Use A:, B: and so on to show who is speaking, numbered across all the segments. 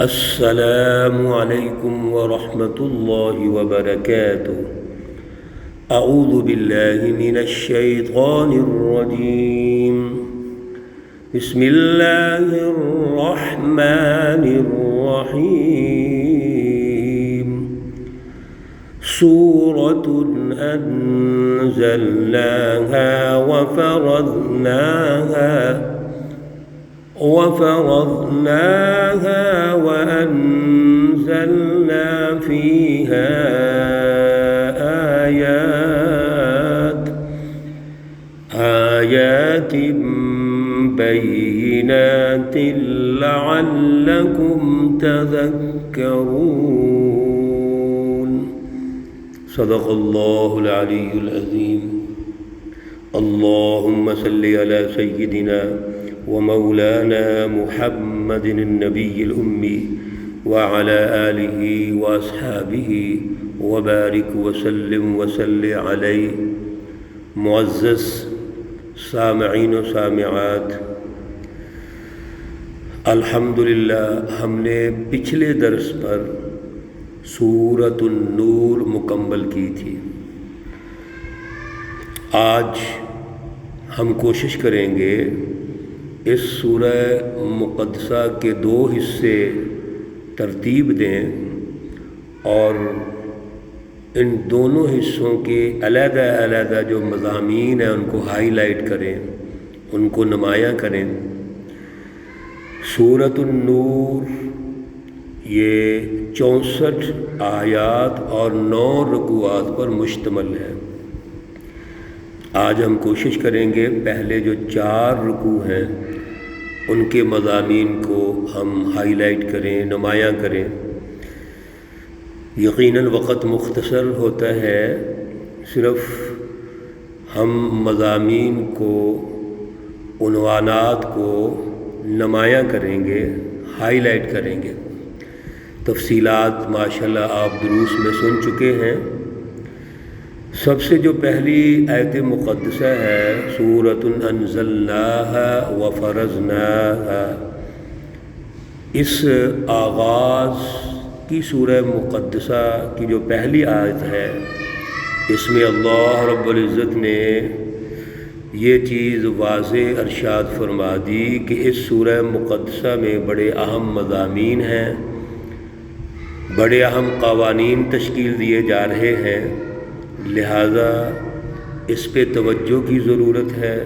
A: السلام علیکم ورحمۃ اللہ وبرکاتہ۔ اعوذ باللہ من الشیطان الرجیم، بسم اللہ الرحمن الرحیم۔ سورۃ انزلناها وفرضناها وأنزلنا فيها آيات بينات لعلكم تذكرون۔ صدق الله العلي العظيم۔ اللهم صل على سيدنا ومولانا محمد النبي الأمي وعلى آله وأصحابه وبارك وسلم وصل عليه۔ معزز سامعین و سامعات، الحمدللہ ہم نے پچھلے درس پر سورۃ النور مکمل کی تھی۔ آج ہم کوشش کریں گے اس سورہ مقدسہ کے 2 حصے ترتیب دیں اور ان دونوں حصوں کے علیحدہ علیحدہ جو مضامین ہیں ان کو ہائی لائٹ کریں، ان کو نمایاں کریں۔ سورۃ النور یہ 64 آیات اور 9 رکوعات پر مشتمل ہے۔ آج ہم کوشش کریں گے پہلے جو 4 رکوع ہیں ان کے مضامین کو ہم ہائی لائٹ کریں، نمایاں کریں۔ یقیناً وقت مختصر ہوتا ہے، صرف ہم مضامین کو، عنوانات کو نمایاں کریں گے، ہائی لائٹ کریں گے۔ تفصیلات ماشاءاللہ آپ دروس میں سن چکے ہیں۔ سب سے جو پہلی آیت مقدسہ ہے سورۃ انزلناها وفرضناها، اس آغاز کی سورہ مقدسہ کی جو پہلی آیت ہے، اس میں اللہ رب العزت نے یہ چیز واضح ارشاد فرما دی کہ اس سورہ مقدسہ میں بڑے اہم مضامین ہیں، بڑے اہم قوانین تشکیل دیے جا رہے ہیں، لہذا اس پہ توجہ کی ضرورت ہے۔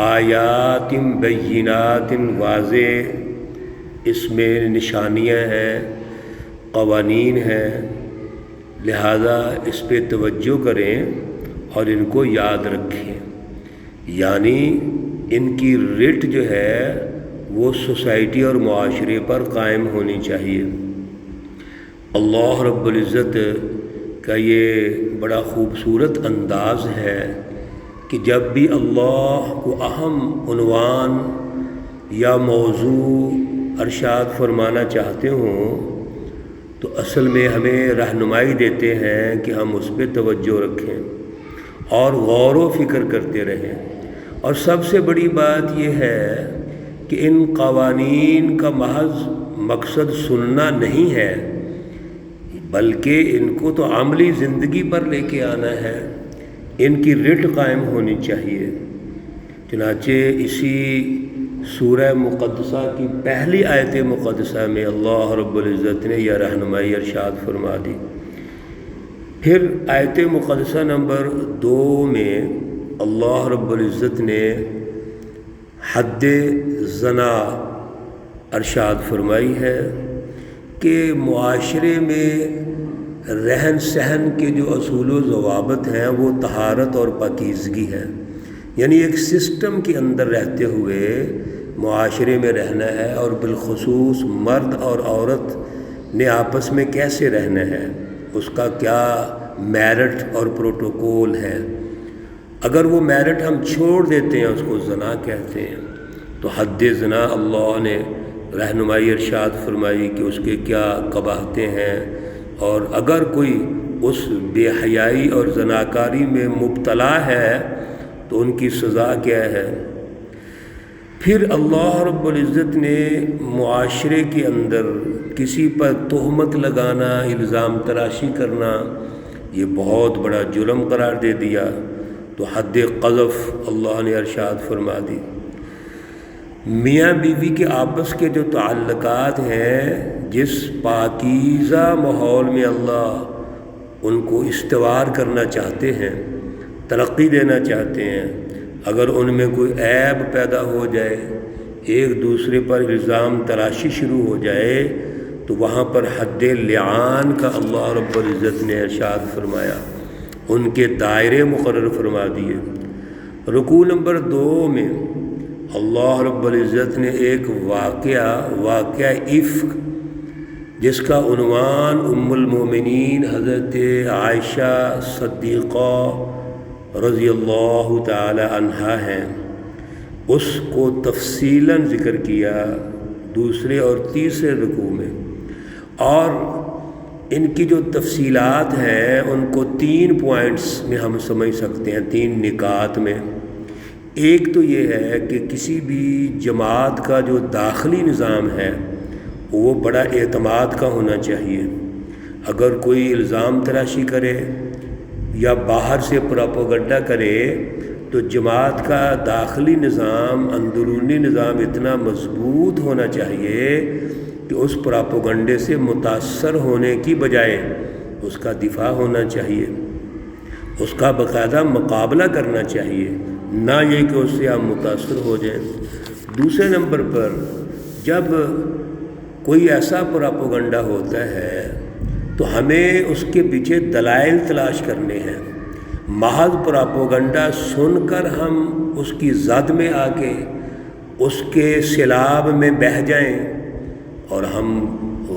A: آیات بینات، واضح اس میں نشانیاں ہیں، قوانین ہیں، لہذا اس پہ توجہ کریں اور ان کو یاد رکھیں، یعنی ان کی رٹ جو ہے وہ سوسائٹی اور معاشرے پر قائم ہونی چاہیے۔ اللہ رب العزت کا یہ بڑا خوبصورت انداز ہے کہ جب بھی اللہ کو اہم عنوان یا موضوع ارشاد فرمانا چاہتے ہوں تو اصل میں ہمیں رہنمائی دیتے ہیں کہ ہم اس پہ توجہ رکھیں اور غور و فکر کرتے رہیں۔ اور سب سے بڑی بات یہ ہے کہ ان قوانین کا محض مقصد سننا نہیں ہے، بلکہ ان کو تو عملی زندگی پر لے کے آنا ہے، ان کی رٹ قائم ہونی چاہیے۔ چنانچہ اسی سورہ مقدسہ کی پہلی آیت مقدسہ میں اللہ رب العزت نے یہ رہنمائی ارشاد فرما دی۔ پھر آیت مقدسہ نمبر 2 میں اللہ رب العزت نے حد زنا ارشاد فرمائی ہے کہ معاشرے میں رہن سہن کے جو اصول و ضوابط ہیں وہ طہارت اور پاکیزگی ہے، یعنی ایک سسٹم کے اندر رہتے ہوئے معاشرے میں رہنا ہے، اور بالخصوص مرد اور عورت نے آپس میں کیسے رہنا ہے، اس کا کیا میرٹ اور پروٹوکول ہے۔ اگر وہ میرٹ ہم چھوڑ دیتے ہیں، اس کو زنا کہتے ہیں، تو حد زنا اللہ نے رہنمائی ارشاد فرمائی کہ اس کے کیا قباحتیں ہیں، اور اگر کوئی اس بے حیائی اور زناکاری میں مبتلا ہے تو ان کی سزا کیا ہے۔ پھر اللہ رب العزت نے معاشرے کے اندر کسی پر تہمت لگانا، الزام تراشی کرنا، یہ بہت بڑا جرم قرار دے دیا، تو حد قذف اللہ نے ارشاد فرما دی۔ میاں بیوی کے آپس کے جو تعلقات ہیں، جس پاکیزہ ماحول میں اللہ ان کو استوار کرنا چاہتے ہیں، ترقی دینا چاہتے ہیں، اگر ان میں کوئی عیب پیدا ہو جائے، ایک دوسرے پر الزام تراشی شروع ہو جائے، تو وہاں پر حد لعان کا اللہ رب العزت نے ارشاد فرمایا، ان کے دائرے مقرر فرما دیے۔ رکوع نمبر 2 میں اللہ رب العزت نے ایک واقعہ افک، جس کا عنوان ام المومنین حضرت عائشہ صدیقہ رضی اللہ تعالی عنہا ہے، اس کو تفصیلاً ذکر کیا 2 اور 3 رکوع میں، اور ان کی جو تفصیلات ہیں ان کو 3 پوائنٹس میں ہم سمجھ سکتے ہیں، 3 نکات میں۔ ایک تو یہ ہے کہ کسی بھی جماعت کا جو داخلی نظام ہے وہ بڑا اعتماد کا ہونا چاہیے۔ اگر کوئی الزام تراشی کرے یا باہر سے پراپیگنڈا کرے تو جماعت کا داخلی نظام، اندرونی نظام اتنا مضبوط ہونا چاہیے کہ اس پراپیگنڈے سے متاثر ہونے کی بجائے اس کا دفاع ہونا چاہیے، اس کا باقاعدہ مقابلہ کرنا چاہیے، نہ یہ کہ اس سے آپ متاثر ہو جائیں۔ دوسرے نمبر پر جب کوئی ایسا پراپیگنڈا ہوتا ہے تو ہمیں اس کے پیچھے دلائل تلاش کرنے ہیں۔ محض پراپیگنڈا سن کر ہم اس کی زد میں آ کے اس کے سیلاب میں بہہ جائیں اور ہم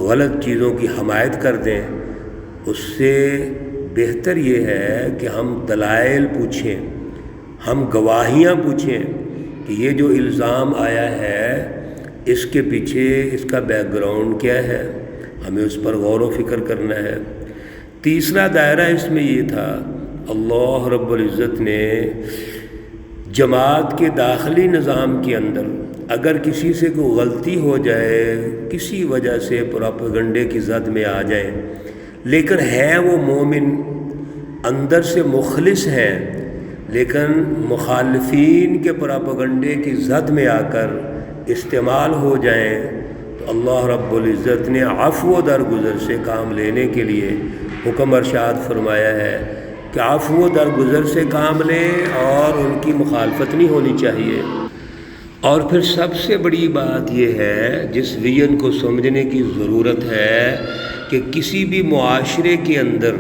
A: غلط چیزوں کی حمایت کر دیں، اس سے بہتر یہ ہے کہ ہم دلائل پوچھیں، ہم گواہیاں پوچھیں کہ یہ جو الزام آیا ہے اس کے پیچھے اس کا بیک گراؤنڈ کیا ہے، ہمیں اس پر غور و فکر کرنا ہے۔ تیسرا دائرہ اس میں یہ تھا، اللہ رب العزت نے جماعت کے داخلی نظام کے اندر اگر کسی سے کوئی غلطی ہو جائے، کسی وجہ سے پراپیگنڈے کی زد میں آ جائے، لیکن ہے وہ مومن، اندر سے مخلص ہے، لیکن مخالفین کے پراپیگنڈے کی زد میں آ کر استعمال ہو جائیں، تو اللہ رب العزت نے عفو و درگزر سے کام لینے کے لیے حکم ارشاد فرمایا ہے کہ عفو و درگزر سے کام لیں اور ان کی مخالفت نہیں ہونی چاہیے۔ اور پھر سب سے بڑی بات یہ ہے جس ویژن کو سمجھنے کی ضرورت ہے کہ کسی بھی معاشرے کے اندر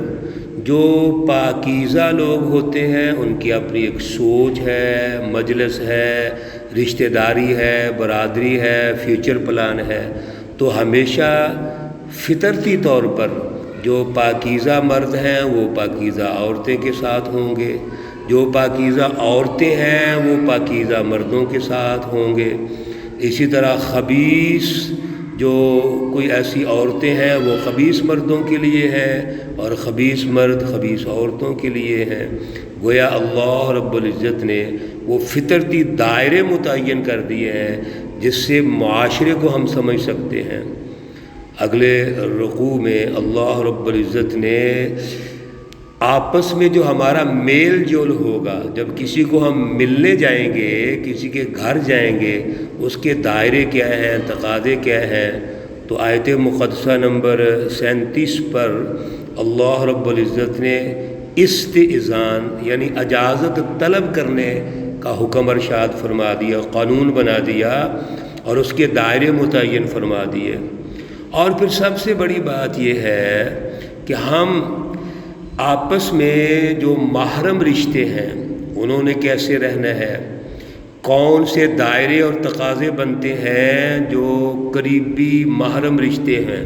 A: جو پاکیزہ لوگ ہوتے ہیں ان کی اپنی ایک سوچ ہے، مجلس ہے، رشتہ داری ہے، برادری ہے، فیوچر پلان ہے، تو ہمیشہ فطرتی طور پر جو پاکیزہ مرد ہیں وہ پاکیزہ عورتیں کے ساتھ ہوں گے، جو پاکیزہ عورتیں ہیں وہ پاکیزہ مردوں کے ساتھ ہوں گے۔ اسی طرح خبیث جو کوئی ایسی عورتیں ہیں وہ خبیث مردوں کے لیے ہیں اور خبیث مرد خبیث عورتوں کے لیے ہیں۔ گویا اللہ رب العزت نے وہ فطرتی دائرے متعین کر دیے ہیں جس سے معاشرے کو ہم سمجھ سکتے ہیں۔ اگلے رکوع میں اللہ رب العزت نے آپس میں جو ہمارا میل جول ہوگا، جب کسی کو ہم ملنے جائیں گے، کسی کے گھر جائیں گے، اس کے دائرے کیا ہیں، تقاضے کیا ہیں، تو آیت مقدسہ نمبر 37 پر اللہ رب العزت نے استئذان یعنی اجازت طلب کرنے کا حکم ارشاد فرما دیا، قانون بنا دیا اور اس کے دائرے متعین فرما دیے۔ اور پھر سب سے بڑی بات یہ ہے کہ ہم آپس میں جو محرم رشتے ہیں انہوں نے کیسے رہنا ہے، کون سے دائرے اور تقاضے بنتے ہیں، جو قریبی محرم رشتے ہیں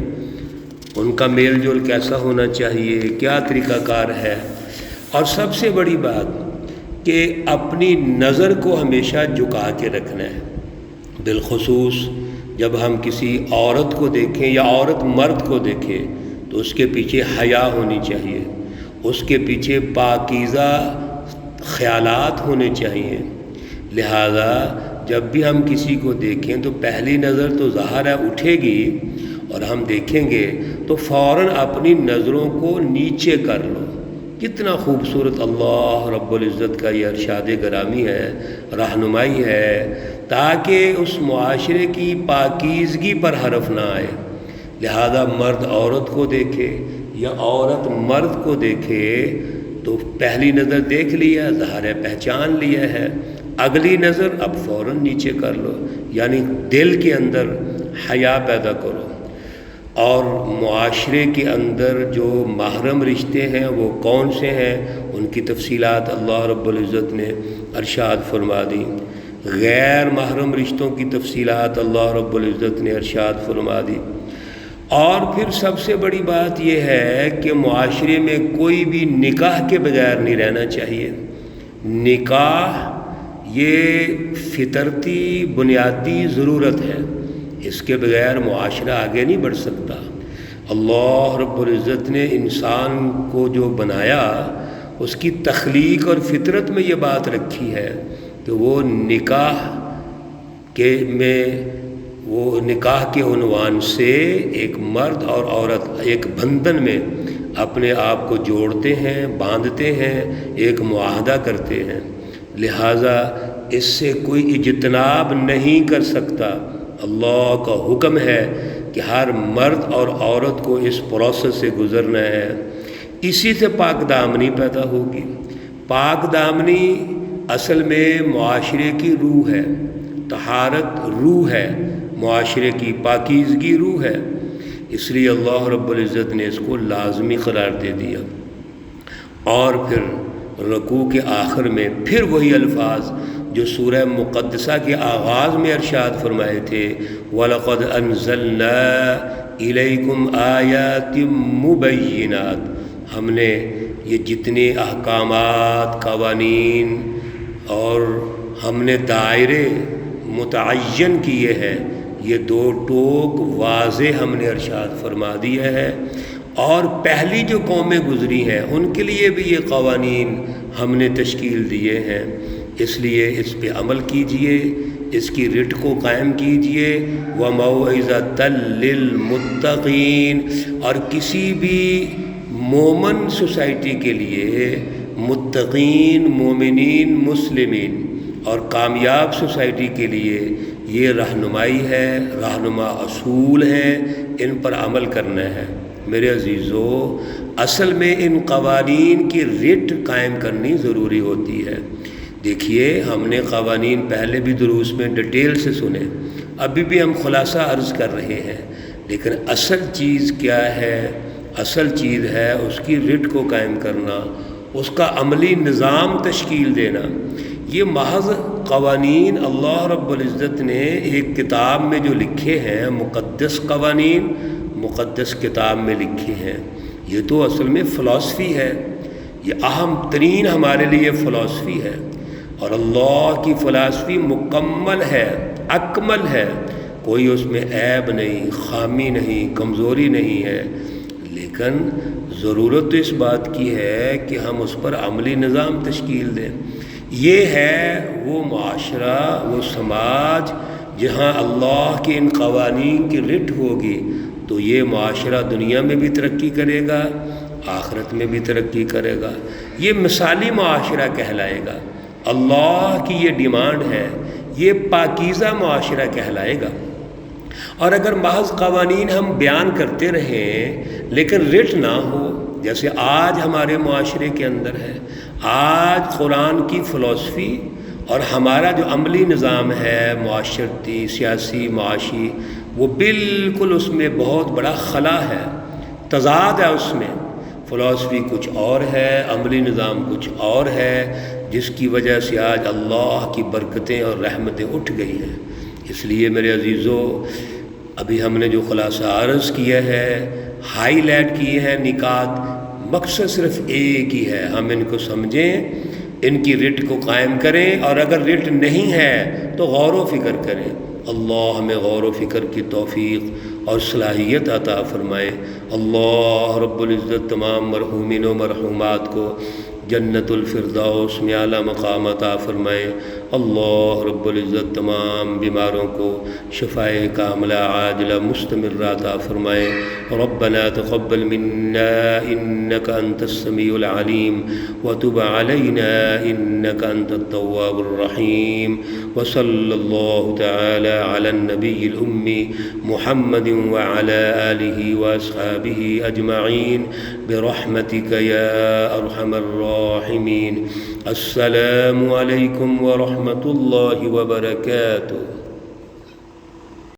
A: ان کا میل جول کیسا ہونا چاہیے، کیا طریقہ کار ہے۔ اور سب سے بڑی بات کہ اپنی نظر کو ہمیشہ جھکا کے رکھنا ہے، بالخصوص جب ہم کسی عورت کو دیکھیں یا عورت مرد کو دیکھیں تو اس کے پیچھے حیا ہونی چاہیے، اس کے پیچھے پاکیزہ خیالات ہونے چاہیے۔ لہذا جب بھی ہم کسی کو دیکھیں تو پہلی نظر تو ظاہر ہے اٹھے گی، اور ہم دیکھیں گے تو فوراً اپنی نظروں کو نیچے کر لو۔ کتنا خوبصورت اللہ رب العزت کا یہ ارشاد گرامی ہے، رہنمائی ہے، تاکہ اس معاشرے کی پاکیزگی پر حرف نہ آئے۔ لہذا مرد عورت کو دیکھے یا عورت مرد کو دیکھے تو پہلی نظر دیکھ لیا، ظاہر ہے پہچان لیا ہے، اگلی نظر اب فوراً نیچے کر لو، یعنی دل کے اندر حیا پیدا کرو۔ اور معاشرے کے اندر جو محرم رشتے ہیں وہ کون سے ہیں، ان کی تفصیلات اللہ رب العزت نے ارشاد فرما دی۔ غیر محرم رشتوں کی تفصیلات اللہ رب العزت نے ارشاد فرما دی۔ اور پھر سب سے بڑی بات یہ ہے کہ معاشرے میں کوئی بھی نکاح کے بغیر نہیں رہنا چاہیے۔ نکاح یہ فطرتی بنیادی ضرورت ہے، اس کے بغیر معاشرہ آگے نہیں بڑھ سکتا۔ اللہ رب العزت نے انسان کو جو بنایا اس کی تخلیق اور فطرت میں یہ بات رکھی ہے کہ وہ نکاح کے عنوان سے ایک مرد اور عورت ایک بندھن میں اپنے آپ کو جوڑتے ہیں، باندھتے ہیں، ایک معاہدہ کرتے ہیں۔ لہٰذا اس سے کوئی اجتناب نہیں کر سکتا۔ اللہ کا حکم ہے کہ ہر مرد اور عورت کو اس پروسیس سے گزرنا ہے، اسی سے پاک دامنی پیدا ہوگی۔ پاک دامنی اصل میں معاشرے کی روح ہے، طہارت روح ہے، معاشرے کی پاکیزگی روح ہے، اس لیے اللہ رب العزت نے اس کو لازمی قرار دے دیا۔ اور پھر رکوع کے آخر میں پھر وہی الفاظ جو سورہ مقدسہ کے آغاز میں ارشاد فرمائے تھے، وَلَقَدْ أَنزَلْنَا إِلَيْكُمْ آيَاتٍ مُبَيِّنَاتٍ، ہم نے یہ جتنے احکامات، قوانین اور ہم نے دائرے متعین کیے ہیں، یہ دو ٹوک واضح ہم نے ارشاد فرما دیا ہے۔ اور پہلی جو قومیں گزری ہیں ان کے لیے بھی یہ قوانین ہم نے تشکیل دیے ہیں، اس لیے اس پہ عمل کیجئے، اس کی رٹ کو قائم کیجئے۔ وَمَوْعِظَةً لِّلْمُتَّقِينَ، اور کسی بھی مومن سوسائٹی کے لیے، متقین، مومنین، مسلمین اور کامیاب سوسائٹی کے لیے یہ رہنمائی ہے، رہنما اصول ہیں، ان پر عمل کرنا ہے۔ میرے عزیزو، اصل میں ان قوانین کی رٹ قائم کرنی ضروری ہوتی ہے۔ دیکھیے، ہم نے قوانین پہلے بھی دروس میں ڈیٹیل سے سنے، ابھی بھی ہم خلاصہ عرض کر رہے ہیں، لیکن اصل چیز کیا ہے؟ اصل چیز ہے اس کی رٹ کو قائم کرنا، اس کا عملی نظام تشکیل دینا۔ یہ محض قوانین اللہ رب العزت نے ایک کتاب میں جو لکھے ہیں، مقدس قوانین مقدس کتاب میں لکھے ہیں، یہ تو اصل میں فلسفی ہے، یہ اہم ترین ہمارے لیے فلسفی ہے، اور اللہ کی فلسفی مکمل ہے، اکمل ہے، کوئی اس میں عیب نہیں، خامی نہیں، کمزوری نہیں ہے، لیکن ضرورت اس بات کی ہے کہ ہم اس پر عملی نظام تشکیل دیں۔ یہ ہے وہ معاشرہ، وہ سماج جہاں اللہ کے ان قوانین کی رٹ ہوگی تو یہ معاشرہ دنیا میں بھی ترقی کرے گا، آخرت میں بھی ترقی کرے گا، یہ مثالی معاشرہ کہلائے گا۔ اللہ کی یہ ڈیمانڈ ہے، یہ پاکیزہ معاشرہ کہلائے گا۔ اور اگر محض قوانین ہم بیان کرتے رہیں لیکن رٹ نہ ہو، جیسے آج ہمارے معاشرے کے اندر ہے، آج قرآن کی فلسفی اور ہمارا جو عملی نظام ہے معاشرتی، سیاسی، معاشی، وہ بالکل اس میں بہت بڑا خلا ہے، تضاد ہے اس میں۔ فلسفی کچھ اور ہے، عملی نظام کچھ اور ہے، جس کی وجہ سے آج اللہ کی برکتیں اور رحمتیں اٹھ گئی ہیں۔ اس لیے میرے عزیزو، ابھی ہم نے جو خلاصہ عرض کیا ہے، ہائی لائٹ کیے ہیں نکات، مقصد صرف ایک ہی ہے، ہم ان کو سمجھیں، ان کی رٹ کو قائم کریں، اور اگر رٹ نہیں ہے تو غور و فکر کریں۔ اللہ ہمیں غور و فکر کی توفیق اور صلاحیت عطا فرمائے۔ اللہ رب العزت تمام مرحومین و مرحومات کو جنت الفردوس میں اعلیٰ مقام عطا فرمائے۔ اللہ رب العزت تمام بیماروں کو شفائے کاملہ عاجلہ مستمرہ عطا فرمائے۔ ربنا تقبل منا انک انت السمیع العلیم وتب علینا انک انت التواب الرحیم، وصلی اللہ تعالی علی النبی الأمی محمد وعلى آلہ واصحابہ اجمعین برحمتک یا ارحم الراحمین۔ السلام علیکم ورحمۃ اللہ وبرکاتہ۔